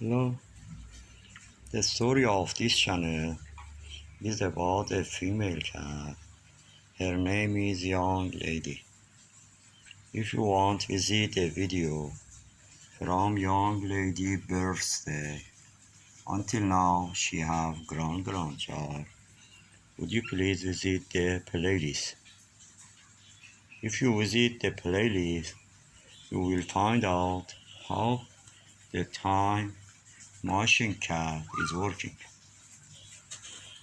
Hello. The story of this channel is about a female cat. Her name is Young Lady. If you want to visit a video from Young Lady birthday until now she have grandchild, would you please visit the playlist? If you visit the playlist, you will find out how the time machine cat is working.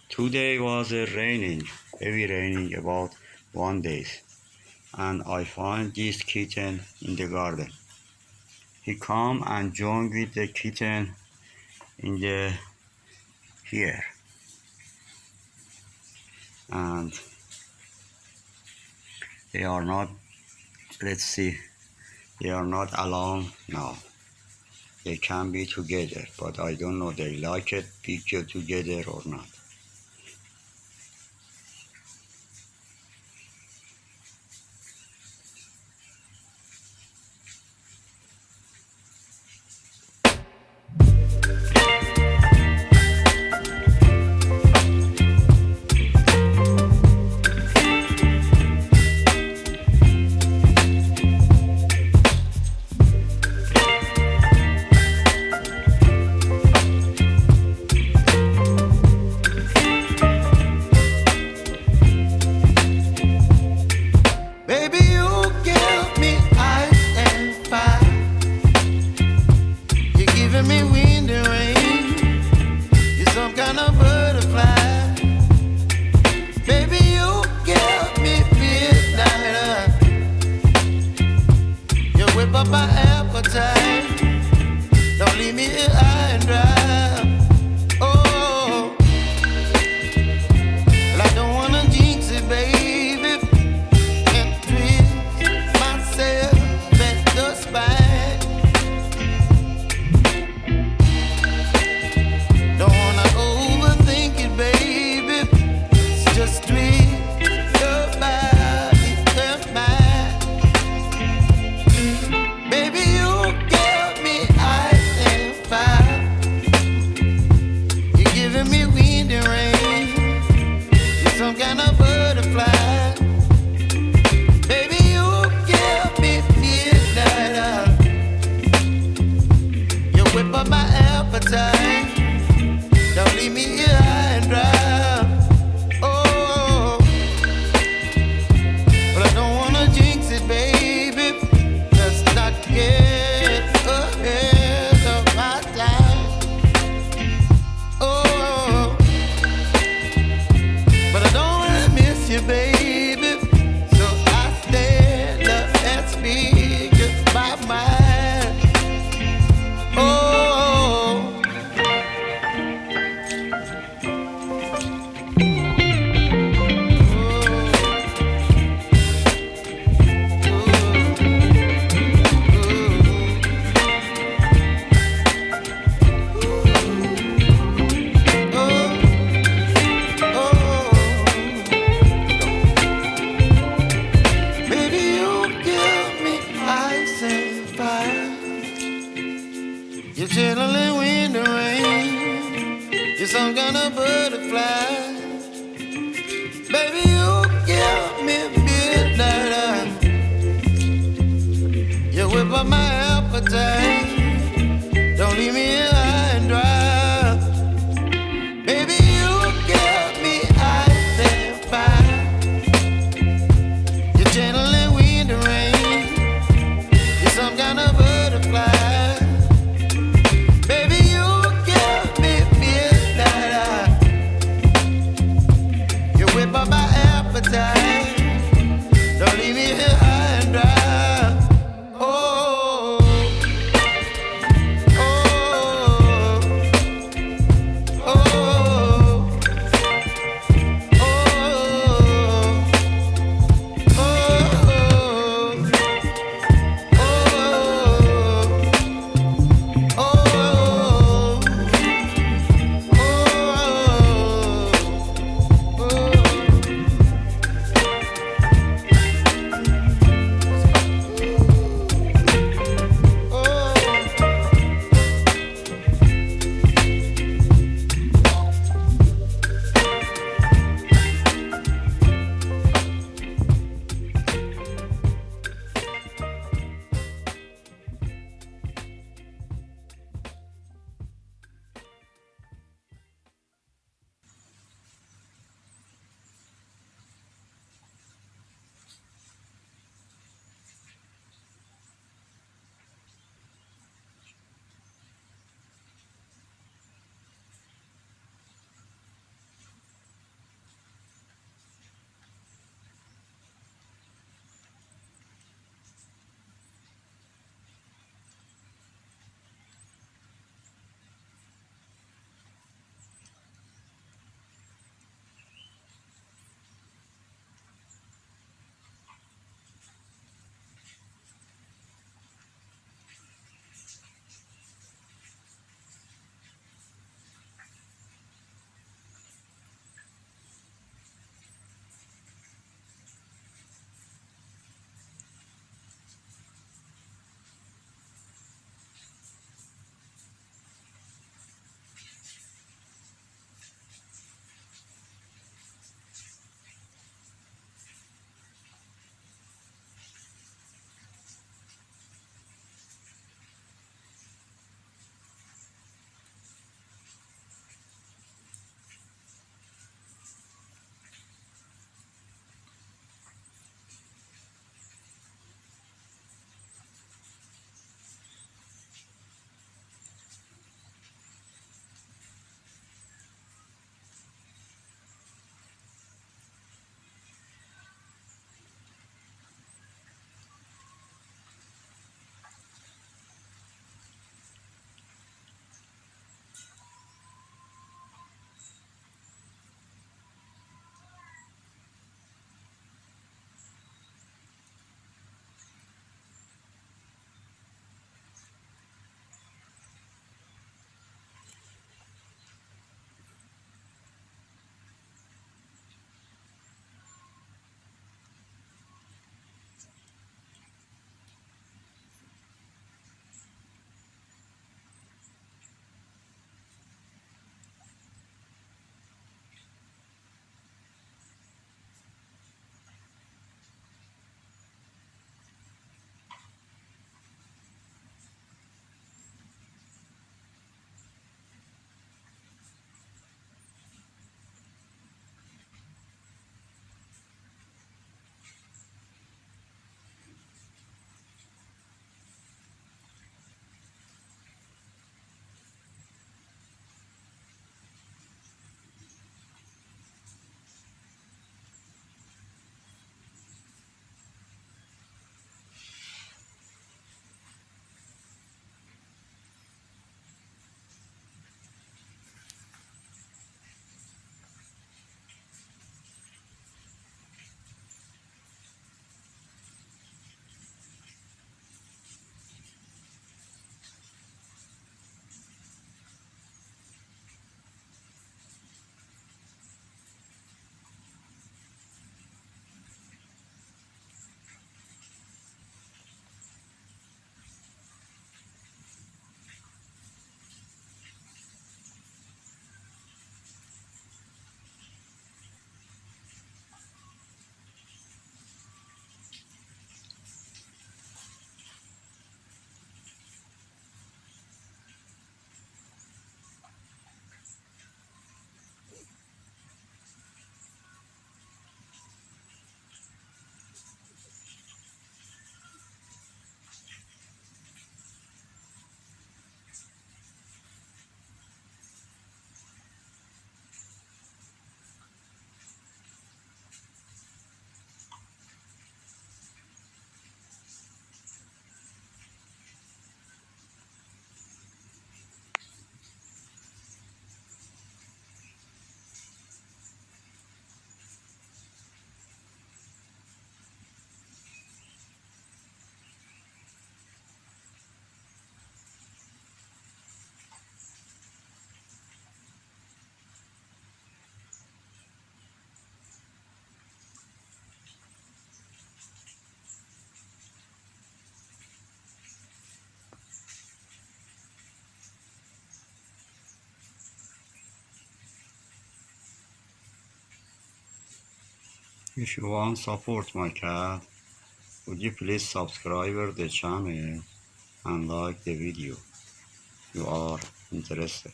Today was heavy raining about 1 day, and I find this kitten in the garden. He come and join with the kitten in the here, and they are not. Let's see, they are not alone now. They can be together, but I don't know they like it picture together or not. Me wind and rain, you're some kind of butterfly. Baby, you give me midnight. You whip up my appetite. Don't leave me here high and dry. Oh, well, I don't wanna jinx it, baby, and twist myself at the spine. Don't leave me here high and dry. Oh, but I don't wanna jinx it, baby. Let's not get ahead of my time. Oh, but I don't wanna miss you, baby. So I stand up and speak just my mind. Oh. You're chilling wind and rain. You're some kind of butterfly. Baby, you give me midnight. You whip up my appetite. Don't leave me here high and dry. Baby, you give me ice and fire. You're channeling wind and rain. You're some kind of butterfly. Don't leave me here high and dry. Oh, If you want support my cat, would you please subscribe the channel and like the video? You are interested.